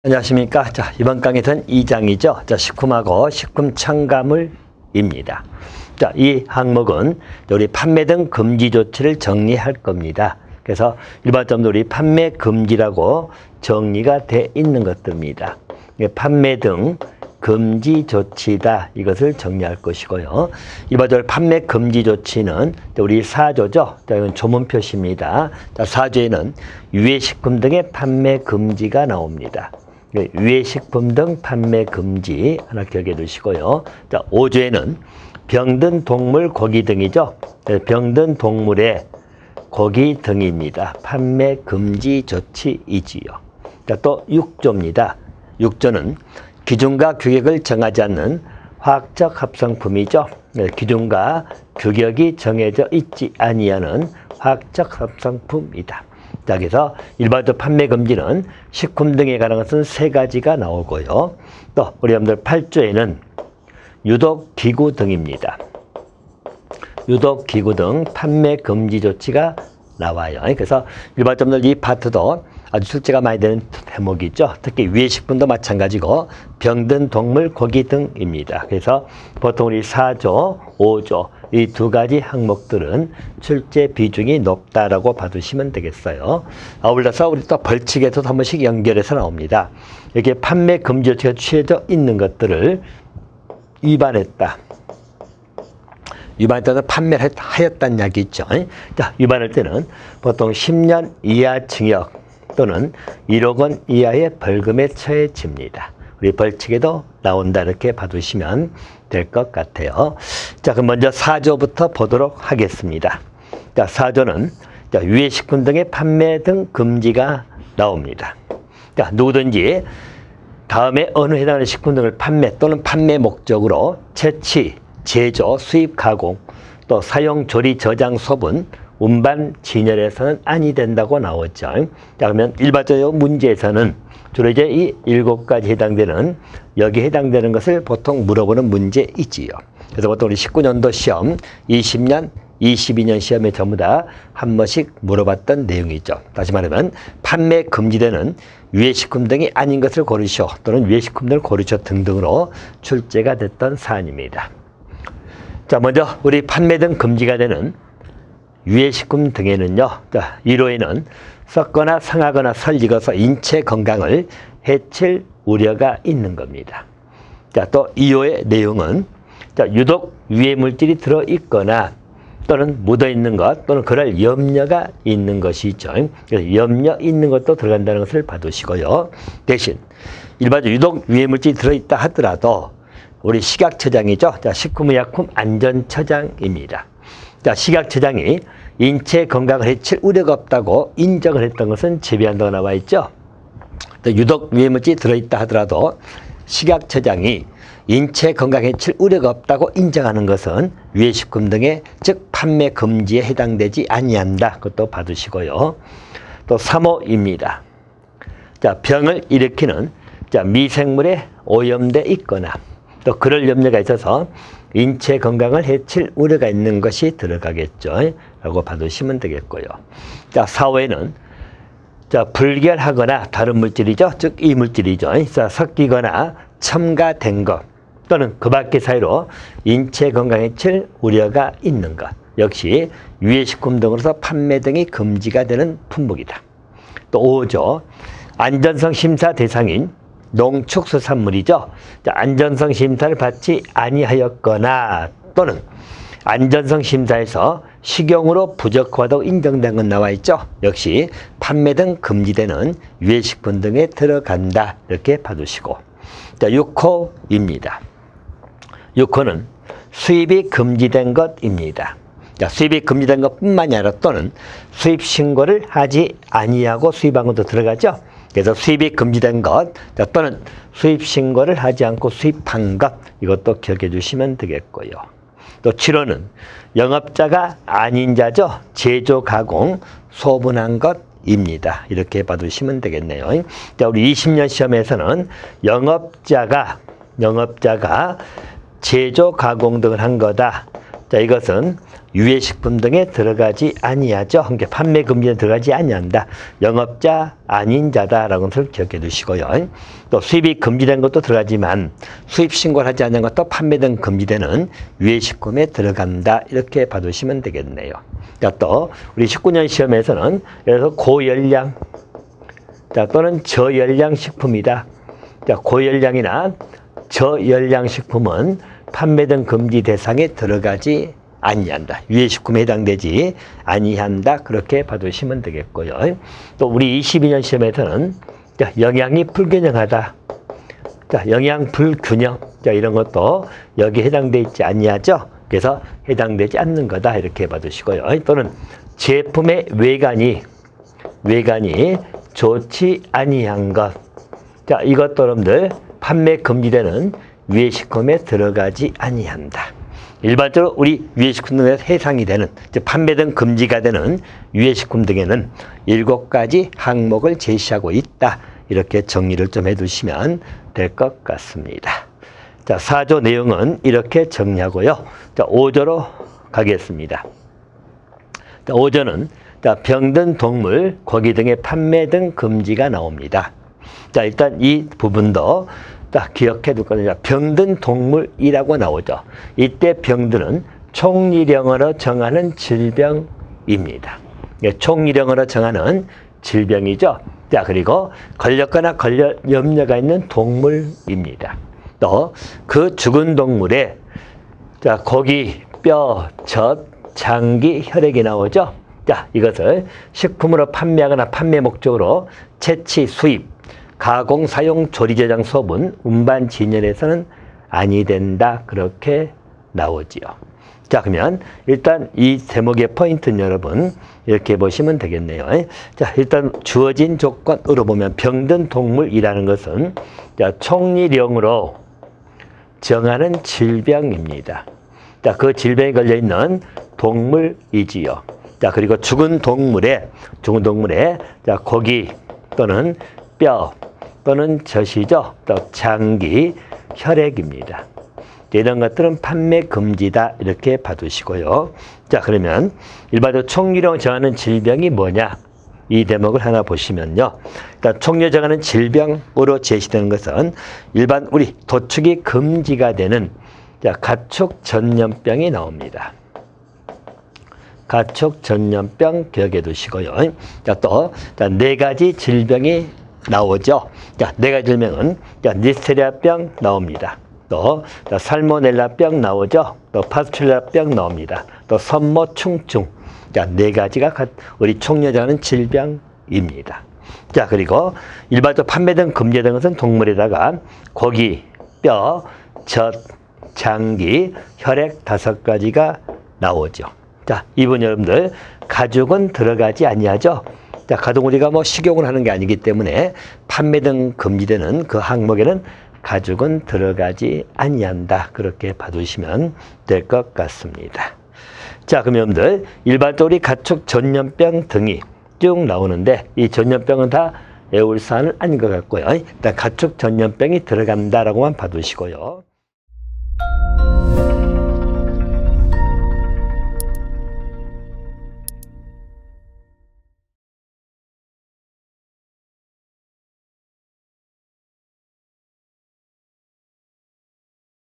안녕하십니까. 자, 이번 강의는 2장이죠. 자, 식품하고 식품 첨가물입니다. 자, 이 항목은 우리 판매 등 금지 조치를 정리할 겁니다. 그래서 일반적으로 우리 판매 금지라고 정리가 돼 있는 것들입니다. 판매 등 금지 조치다. 이것을 정리할 것이고요. 일반적으로 판매 금지 조치는 우리 4조죠. 자, 이건 조문 표시입니다. 자, 4조에는 유해식품 등의 판매 금지가 나옵니다. 유해식품 등 판매 금지 하나 기억해 두시고요. 자, 5조에는 병든 동물, 고기 등이죠. 병든 동물의 고기 등입니다. 판매 금지 조치이지요. 자, 또 6조입니다. 6조는 기준과 규격을 정하지 않는 화학적 합성품이죠. 기준과 규격이 정해져 있지 아니하는 화학적 합성품이다. 자, 그래서 일반적 판매 금지는 식품 등에 관한 것은 3가지가 나오고요. 또 우리 여러분들 8조에는 유독 기구 등입니다. 유독 기구 등 판매 금지 조치가 나와요. 그래서 일반적으로 이 파트도 아주 출제가 많이 되는 대목이죠. 특히 유해식품도 마찬가지고 병든 동물, 고기 등입니다. 그래서 보통 우리 4조, 5조 이 2가지 항목들은 출제 비중이 높다라고 봐두시면 되겠어요. 아울러서 우리 또 벌칙에도 한 번씩 연결해서 나옵니다. 이렇게 판매 금지 조치가 취해져 있는 것들을 위반했다. 위반했다는 판매를 하였다는 이야기 있죠. 자, 위반할 때는 보통 10년 이하 징역 또는 1억 원 이하의 벌금에 처해집니다. 우리 벌칙에도 나온다 이렇게 봐두시면 될 것 같아요. 자, 그럼 먼저 4조부터 보도록 하겠습니다. 자, 4조는 유해식품 등의 판매 등 금지가 나옵니다. 자, 누구든지 다음에 어느 해당하는 식품 등을 판매 또는 판매 목적으로 채취, 제조, 수입, 가공, 또 사용, 조리, 저장, 소분, 운반, 진열해서는 아니 된다고 나오죠. 자, 그러면 일반적으로 문제에서는 주로 이제 이 7가지 해당되는 여기에 해당되는 것을 보통 물어보는 문제이지요. 그래서 보통 우리 19년도 시험, 20년, 22년 시험에 전부 다 한 번씩 물어봤던 내용이죠. 다시 말하면 판매 금지되는 유해식품 등이 아닌 것을 고르시오 또는 유해식품 등을 고르시오 등등으로 출제가 됐던 사안입니다. 자, 먼저 우리 판매 등 금지가 되는 유해식품 등에는요. 자, 1호에는 썩거나 상하거나 설익어서 인체 건강을 해칠 우려가 있는 겁니다. 자, 또 2호의 내용은 자, 유독 유해 물질이 들어 있거나 또는 묻어 있는 것 또는 그럴 염려가 있는 것이죠. 그래서 염려 있는 것도 들어간다는 것을 봐두시고요. 대신 일반적으로 유독 유해 물질이 들어 있다 하더라도 우리 식약처장이죠. 자, 식품의약품 안전처장입니다. 자, 식약처장이 인체 건강을 해칠 우려가 없다고 인정을 했던 것은 제외한다고 나와 있죠. 또 유독 유해물질이 들어있다 하더라도 식약처장이 인체 건강에 해칠 우려가 없다고 인정하는 것은 유해식품 등의 즉 판매 금지에 해당되지 아니한다. 그것도 봐두시고요. 또 3호입니다. 자, 병을 일으키는 미생물에 오염돼 있거나 또 그럴 염려가 있어서 인체 건강을 해칠 우려가 있는 것이 들어가겠죠. 라고 봐두시면 되겠고요. 자, 4호에는 자, 불결하거나 다른 물질이죠. 즉, 이 물질이죠. 자, 섞이거나 첨가된 것 또는 그 밖의 사유로 인체 건강에 해칠 우려가 있는 것. 역시 유해식품 등으로서 판매 등이 금지가 되는 품목이다. 또 5조, 안전성 심사 대상인 농축수산물이죠. 자, 안전성 심사를 받지 아니하였거나 또는 안전성 심사에서 식용으로 부적합하다고 인정된 건 나와 있죠. 역시 판매 등 금지되는 유해식품 등에 들어간다. 이렇게 봐두시고. 자, 6호입니다. 6호는 수입이 금지된 것입니다. 자, 수입이 금지된 것뿐만이 아니라 또는 수입 신고를 하지 아니하고 수입한 것도 들어가죠. 그래서 수입이 금지된 것 또는 수입 신고를 하지 않고 수입한 것 이것도 기억해 주시면 되겠고요. 또 7호는 영업자가 아닌 자죠. 제조, 가공, 소분한 것입니다. 이렇게 봐두시면 되겠네요. 자, 우리 20년 시험에서는 영업자가 제조, 가공 등을 한 거다. 자, 이것은 유해식품 등에 들어가지 아니하죠. 함께 판매 금지에 들어가지 아니한다. 영업자 아닌 자다라는 것을 기억해 두시고요. 또 수입이 금지된 것도 들어가지만 수입 신고를 하지 않는 것도 판매 등 금지되는 유해식품에 들어간다. 이렇게 봐두시면 되겠네요. 자, 또 우리 19년 시험에서는 그래서 고열량 자, 또는 저열량 식품이다. 자, 고열량이나 저열량 식품은 판매 등 금지 대상에 들어가지 아니한다. 유해식품에 해당되지 아니한다. 그렇게 봐두시면 되겠고요. 또 우리 22년 시험에서는 자, 영양이 불균형하다. 자, 영양 불균형. 자, 이런 것도 여기에 해당되어 있지 아니하죠. 그래서 해당되지 않는 거다. 이렇게 봐두시고요. 또는 제품의 외관이 좋지 아니한 것. 자, 이것도 여러분들 판매 금지되는 유해식품에 들어가지 아니한다. 일반적으로 우리 유해식품 등에 해당이 되는, 즉 판매 등 금지가 되는 유해식품 등에는 7가지 항목을 제시하고 있다. 이렇게 정리를 좀 해두시면 될 것 같습니다. 자, 4조 내용은 이렇게 정리하고요. 자, 5조로 가겠습니다. 자, 5조는 자, 병든 동물, 고기 등의 판매 등 금지가 나옵니다. 자, 일단 이 부분도 자, 기억해 둘 거예요. 병든 동물이라고 나오죠. 이때 병든은 총리령으로 정하는 질병입니다. 총리령으로 정하는 질병이죠. 자, 그리고 걸렸거나 걸릴 염려가 있는 동물입니다. 또 그 죽은 동물에 자, 고기, 뼈, 젖, 장기, 혈액이 나오죠. 자, 이것을 식품으로 판매하거나 판매 목적으로 채취, 수입, 가공, 사용, 조리, 저장, 소분, 운반, 진열해서는 아니 된다. 그렇게 나오지요. 자, 그러면 일단 이 제목의 포인트는 여러분 이렇게 보시면 되겠네요. 자, 일단 주어진 조건으로 보면 병든 동물이라는 것은 자, 총리령으로 정하는 질병입니다. 자, 그 질병에 걸려 있는 동물이지요. 자, 그리고 죽은 동물에 자, 고기 또는 뼈 또는 젖이죠. 또 장기, 혈액입니다. 이런 것들은 판매 금지다. 이렇게 봐두시고요. 자, 그러면 일반적으로 총리령 정하는 질병이 뭐냐? 이 대목을 하나 보시면요. 그러니까 총리령 정하는 질병으로 제시되는 것은 일반 우리 도축이 금지가 되는 자, 가축 전염병이 나옵니다. 가축 전염병 기억해 두시고요. 자, 또, 자, 4가지 질병이 나오죠. 자, 4가지 질병은, 자, 리스테리아병 나옵니다. 또, 자, 살모넬라병 나오죠. 또, 파스출라병 나옵니다. 또, 선모충충. 자, 4가지가 우리 총리령하는 질병입니다. 자, 그리고 일반적으로 판매 등 금지된 것은 동물에다가 고기, 뼈, 젖, 장기, 혈액 5가지가 나오죠. 자, 이분 여러분들 가죽은 들어가지 아니하죠. 자, 가동 우리가 뭐 식용을 하는 게 아니기 때문에 판매 등 금지되는 그 항목에는 가죽은 들어가지 아니한다. 그렇게 봐두시면 될 것 같습니다. 자, 그럼 여러분들 일반적으로 가축 전염병 등이 쭉 나오는데 이 전염병은 다 외울 사안은 아닌 것 같고요. 일단 가축 전염병이 들어간다라고만 봐두시고요.